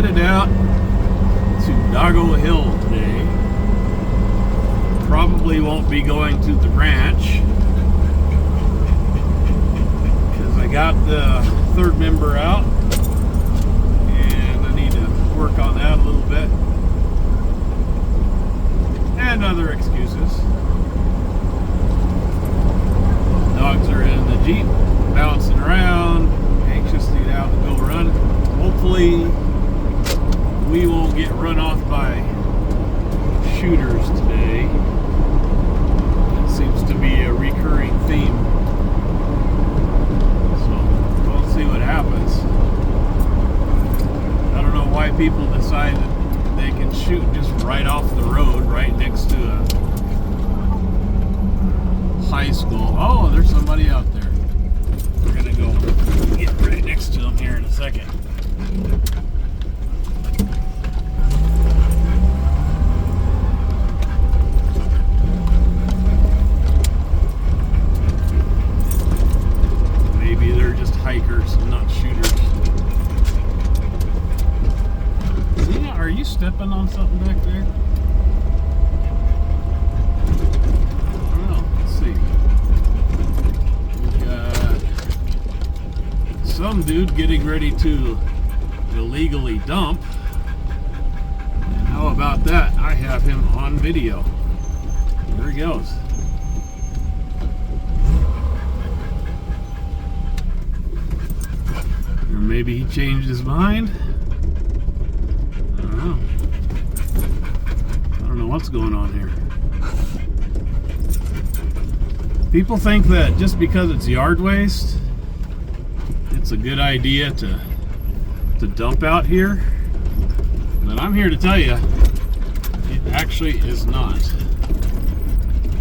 headed out to Doggo Hill today. Probably won't be going to the ranch because I got the third member out and I need to work on that a little bit. And other excuses. Dogs are in the Jeep, bouncing around, anxious to get out and go run. Hopefully we won't get run off by shooters today. It seems to be a recurring theme. So we'll see what happens. I don't know why people decide that they can shoot just right off the road, right next to a high school. Oh, there's somebody out there. We're gonna go get right next to them here in a second. Maybe they're just hikers and not shooters. Zena, are you stepping on something back there? Some dude getting ready to illegally dump. And how about that? I have him on video. There he goes. Or maybe he changed his mind. I don't know. I don't know what's going on here. People think that just because it's yard waste, it's a good idea to dump out here, but I'm here to tell you it actually is not.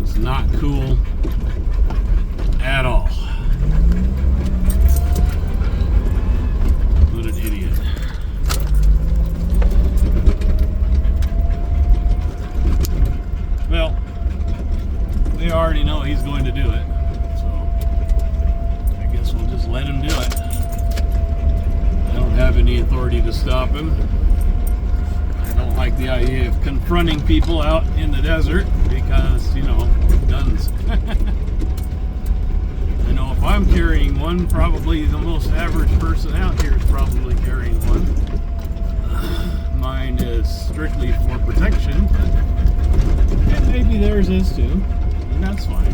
It's not cool at all. What an idiot. Well, they already know he's going to do it, so I guess we'll just let him do it. Have any authority to stop him. I don't like the idea of confronting people out in the desert because, you know, guns. I know if I'm carrying one, probably the most average person out here is probably carrying one. Mine is strictly for protection, and maybe theirs is too, and that's fine.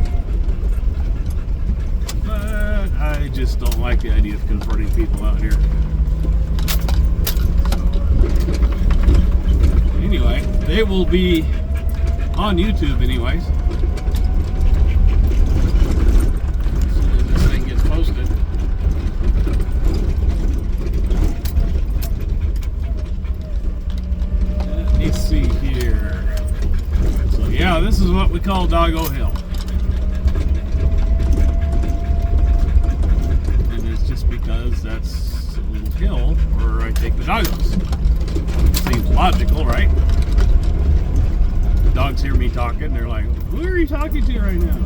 But I just don't like the idea of confronting people out here. Anyway, they will be on YouTube anyways. As soon as this thing gets posted. Let me see here. So yeah, this is what we call Doggo Hill. And it's just because that's a little hill where I take the doggos. Seems logical, right? Dogs hear me talking, they're like, who are you talking to right now?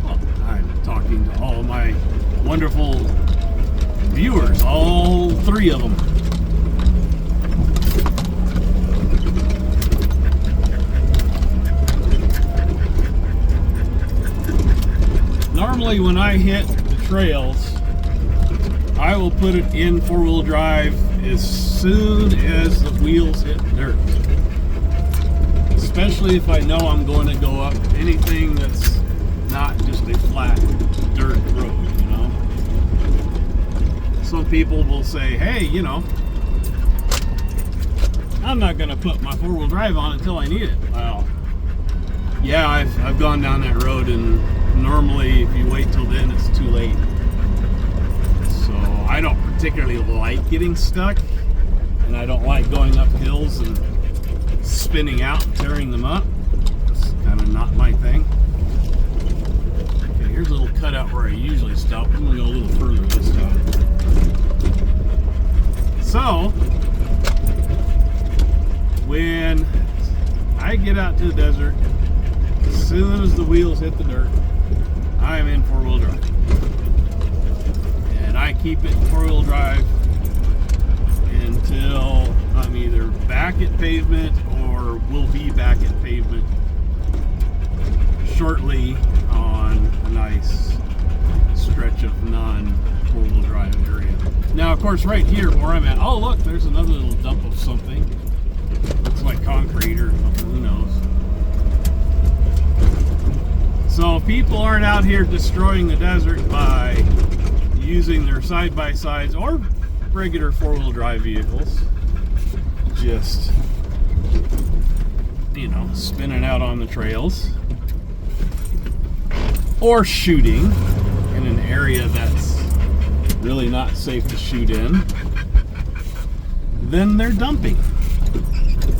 Well, I'm talking to all my wonderful viewers, all three of them. Normally when I hit the trails, I will put it in four-wheel drive as soon as the wheels hit dirt. Especially if I know I'm going to go up anything that's not just a flat dirt road, you know. Some people will say, hey, you know, I'm not going to put my four-wheel drive on until I need it. Well, yeah, I've gone down that road, and normally if you wait till then, it's too late. I don't particularly like getting stuck, and I don't like going up hills and spinning out and tearing them up. It's kind of not my thing. Okay, here's a little cutout where I usually stop. I'm going to go a little further this time. So, when I get out to the desert, as soon as the wheels hit the dirt, I'm in four-wheel drive. And I keep it in four-wheel drive until I'm either back at pavement or will be back at pavement shortly on a nice stretch of non-four-wheel drive area. Now, of course, right here where I'm at, oh look, there's another little dump of something. Looks like concrete or something, who knows. So people aren't out here destroying the desert by using their side-by-sides or regular four-wheel drive vehicles. Just, you know, spinning out on the trails. Or shooting in an area that's really not safe to shoot in. Then they're dumping.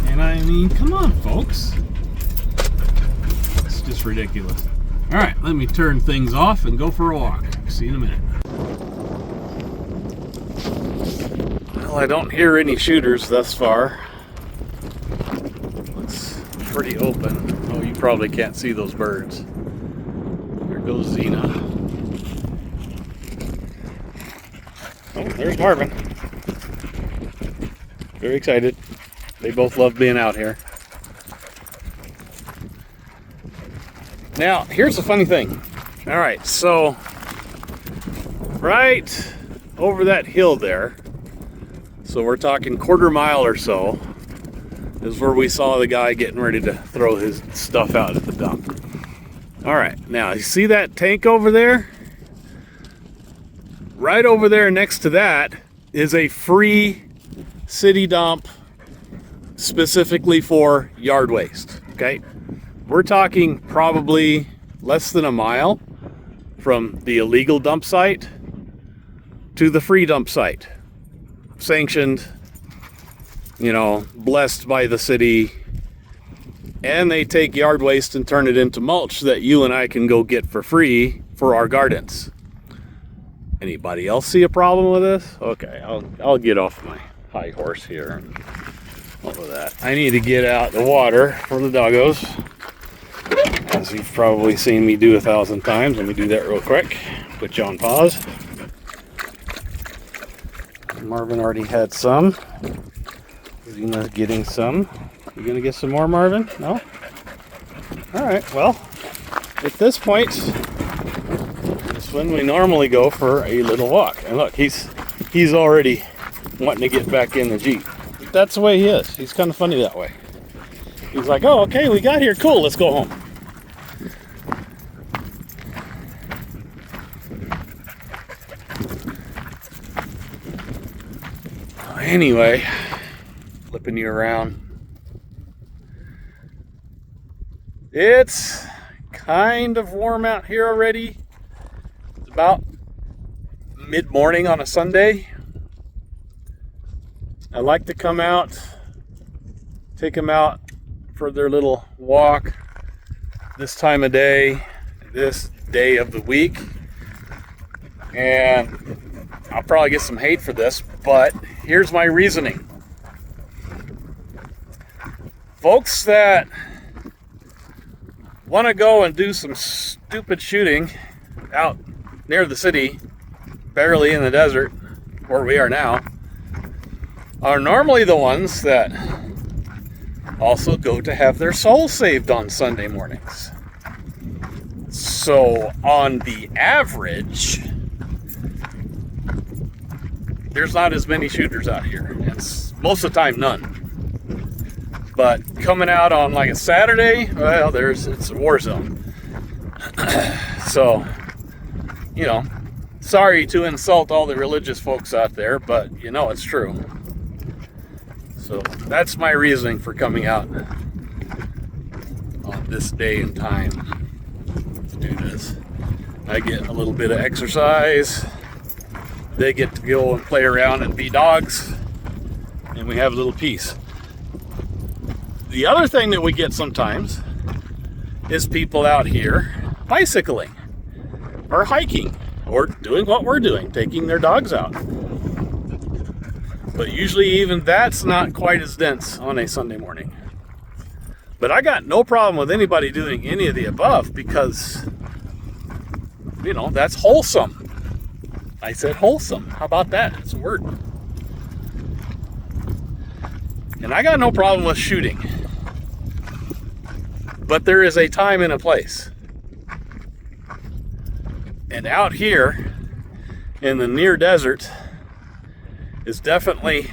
And I mean, come on, folks. It's just ridiculous. All right, let me turn things off and go for a walk. See you in a minute. Well, I don't hear any shooters thus far. Looks pretty open. Oh, you probably can't see those birds. There goes Zena. Oh, there's Marvin. Very excited. They both love being out here. Now, here's the funny thing. All right, so right over that hill there, so we're talking quarter mile or so, is where we saw the guy getting ready to throw his stuff out at the dump. All right, now you see that tank over there? Right over there next to that is a free city dump specifically for yard waste, okay? We're talking probably less than a mile from the illegal dump site to the free dump site. Sanctioned, you know, blessed by the city. And they take yard waste and turn it into mulch that you and I can go get for free for our gardens. Anybody else see a problem with this? Okay, I'll get off my high horse here and all of that. I need to get out the water for the doggos, as you've probably seen me do 1,000 times. Let me do that real quick. Put you on pause. Marvin already had some. Zena's getting some. You gonna get some more, Marvin? No? Alright, well, at this point, it's when we normally go for a little walk. And look, he's already wanting to get back in the Jeep. That's the way he is. He's kind of funny that way. He's like, oh, okay, we got here. Cool, let's go home. Anyway, flipping you around. It's kind of warm out here already. It's about mid-morning on a Sunday. I like to come out, take them out for their little walk this time of day, this day of the week. And I'll probably get some hate for this, but here's my reasoning. Folks that want to go and do some stupid shooting out near the city, barely in the desert, where we are now, are normally the ones that also go to have their soul saved on Sunday mornings. So on the average, there's not as many shooters out here. It's most of the time none. But coming out on like a Saturday, well, it's a war zone. So, you know, sorry to insult all the religious folks out there, but you know it's true. So that's my reasoning for coming out on this day and time to do this. I get a little bit of exercise. They get to go and play around and be dogs, and we have a little peace. The other thing that we get sometimes is people out here bicycling or hiking or doing what we're doing, taking their dogs out. But usually even that's not quite as dense on a Sunday morning. But I got no problem with anybody doing any of the above because, you know, that's wholesome. I said wholesome. How about that? It's a word. And I got no problem with shooting. But there is a time and a place. And out here in the near desert is definitely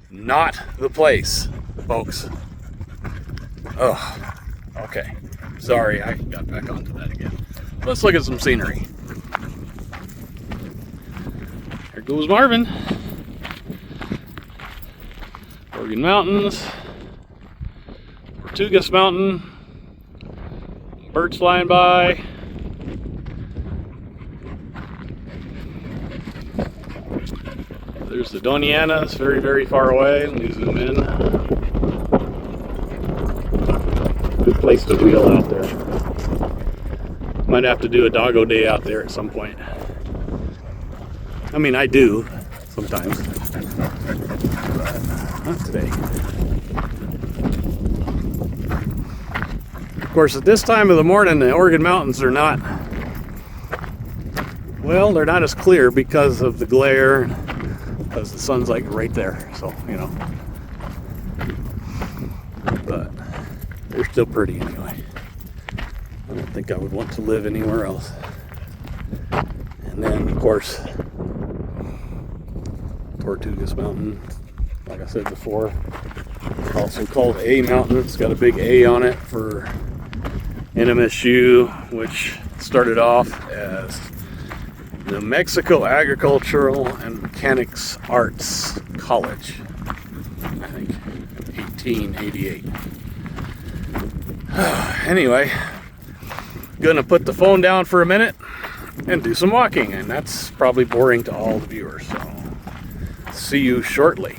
not the place, folks. Oh, okay. Sorry, I got back onto that again. Let's look at some scenery. There goes Marvin. Oregon Mountains. Tortugas Mountain. Birds flying by. There's the Donianas, very, very far away. Let me zoom in. Good place to wheel out there. Might have to do a doggo day out there at some point. I mean, I do sometimes, but not today. Of course, at this time of the morning, the Oregon Mountains are not, well, they're not as clear because of the glare, because the sun's like right there, so, you know. But they're still pretty anyway. I don't think I would want to live anywhere else. And then, of course, Tortugas Mountain, like I said before, also called A Mountain. It's got a big A on it for NMSU, which started off as New Mexico Agricultural and Mechanics Arts College, I think, 1888. Anyway, gonna put the phone down for a minute and do some walking, and that's probably boring to all the viewers, so see you shortly.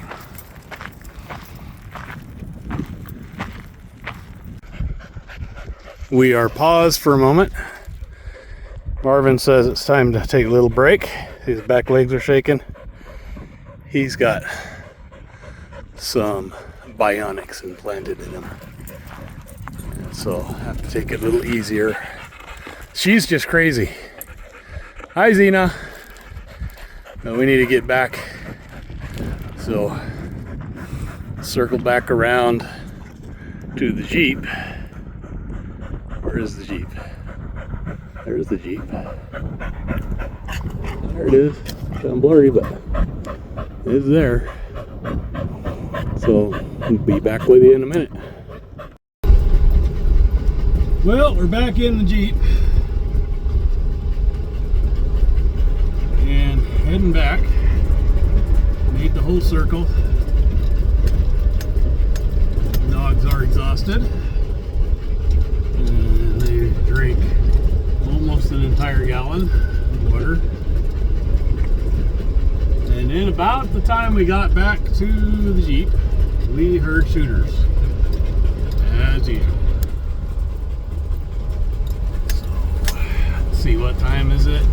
We are paused for a moment. Marvin says it's time to take a little break. His back legs are shaking. He's got some bionics implanted in him, and so I have to take it a little easier. She's just crazy. Hi, Xena. No, we need to get back. So circle back around to the Jeep. Where is the Jeep? There's the Jeep. There it is. Kind of blurry, but it's there. So we'll be back with you in a minute. Well, we're back in the Jeep. And heading back. Made the whole circle. Dogs are exhausted. And they drank almost an entire gallon of water. And then about the time we got back to the Jeep, we heard shooters, as usual. So, let's see, what time is it?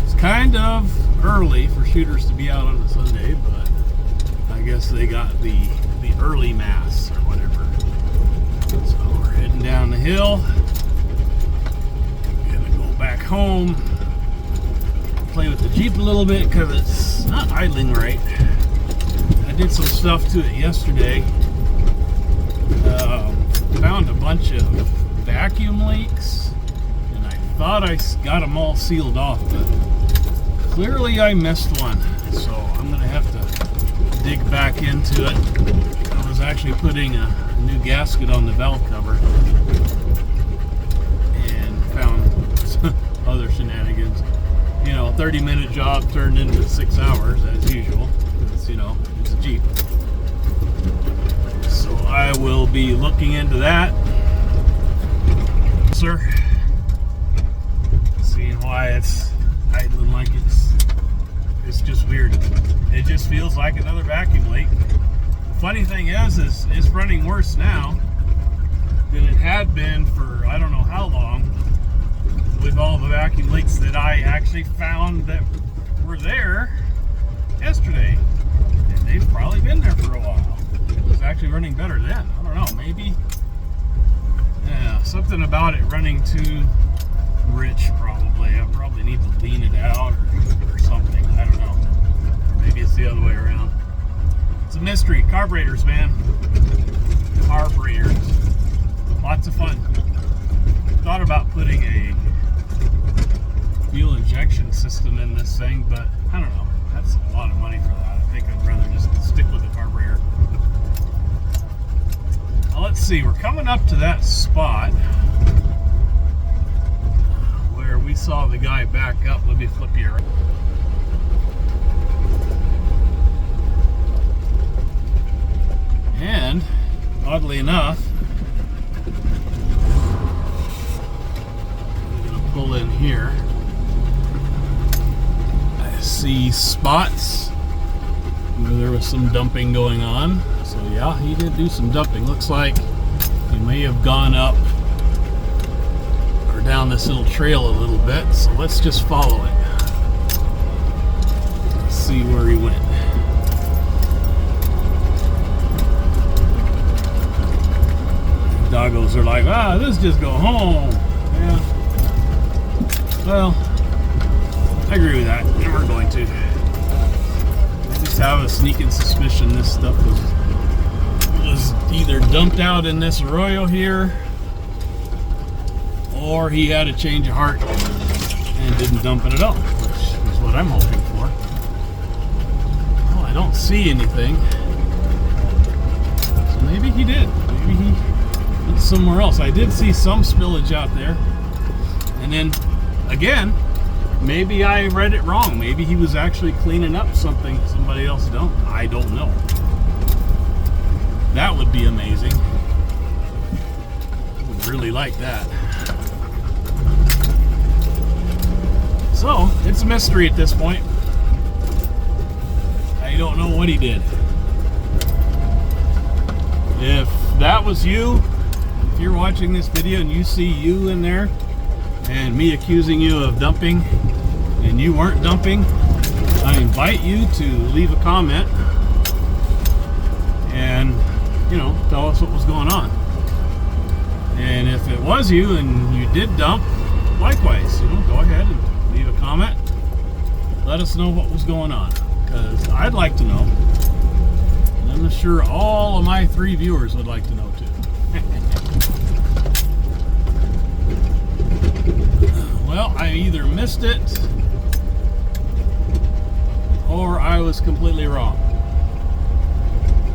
It's kind of early for shooters to be out on a Sunday, but I guess they got the early mass or whatever. So we're heading down the hill. Back home, play with the Jeep a little bit because it's not idling right. I did some stuff to it yesterday. Found a bunch of vacuum leaks, and I thought I got them all sealed off, but clearly I missed one. So I'm gonna have to dig back into it. I was actually putting a new gasket on the valve cover and found other shenanigans. You know, 30-minute job turned into 6 hours as usual. It's, you know, it's a Jeep. So I will be looking into that, sir. Seeing why it's idling like it's just weird. It just feels like another vacuum leak. The funny thing is it's running worse now than it had been for I don't know how long, with all the vacuum leaks that I actually found that were there yesterday. And they've probably been there for a while. It was actually running better then. I don't know, maybe. Yeah, something about it running too rich probably. I probably need to lean it out or something. I don't know. Or maybe it's the other way around. It's mystery. Carburetors, man. Carburetors. Lots of fun. Thought about putting a fuel injection system in this thing, but I don't know. That's a lot of money for that. I think I'd rather just stick with the carburetor. Well, let's see. We're coming up to that spot where we saw the guy back up. Let me flip you around. And oddly enough, I'm going to pull in here. I see spots where there was some dumping going on. So yeah, he did do some dumping. Looks like he may have gone up or down this little trail a little bit. So let's just follow it. Let's see where he went. Doggos are like, let's just go home. Yeah. Well, I agree with that. And we're going to. I just have a sneaking suspicion this stuff was either dumped out in this arroyo here, or he had a change of heart and didn't dump it at all, which is what I'm hoping for. Well, I don't see anything. So maybe he did. Maybe he went somewhere else. I did see some spillage out there. And then, again, maybe I read it wrong. Maybe he was actually cleaning up something somebody else dumped. I don't know. That would be amazing. I would really like that. So, it's a mystery at this point. I don't know what he did. If that was you, if you're watching this video and you see you in there and me accusing you of dumping and you weren't dumping, I invite you to leave a comment and, you know, tell us what was going on. And if it was you and you did dump, likewise, you know, go ahead and leave a comment. Let us know what was going on, because I'd like to know. And I'm sure all of my 3 viewers would like to know too. Well, I either missed it or I was completely wrong.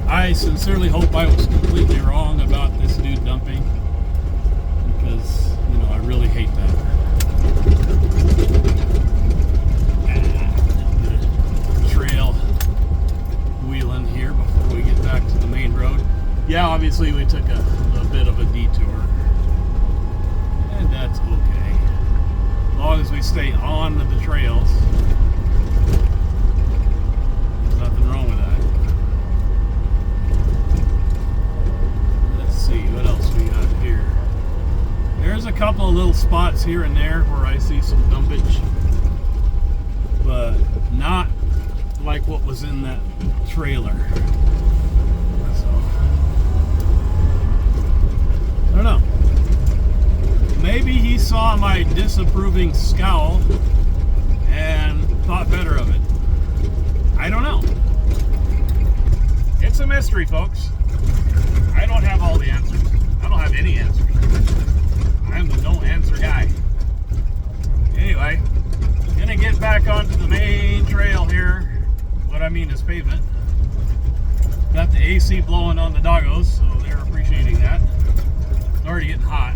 I sincerely hope I was completely wrong about this dude dumping, because, you know, I really hate that. Trail wheeling here before we get back to the main road. Yeah, obviously we took a bit of a detour, and that's okay. As long as we stay on the trails, there's nothing wrong with that. Let's see, what else we got here? There's a couple of little spots here and there where I see some dumpage, but not like what was in that trailer. So, I don't know. Maybe he saw my disapproving scowl and thought better of it. I don't know. It's a mystery, folks. I don't have all the answers. I don't have any answers. I'm the no answer guy. Anyway, gonna get back onto the main trail here. What I mean is pavement. Got the AC blowing on the doggos, so they're appreciating that. It's already getting hot.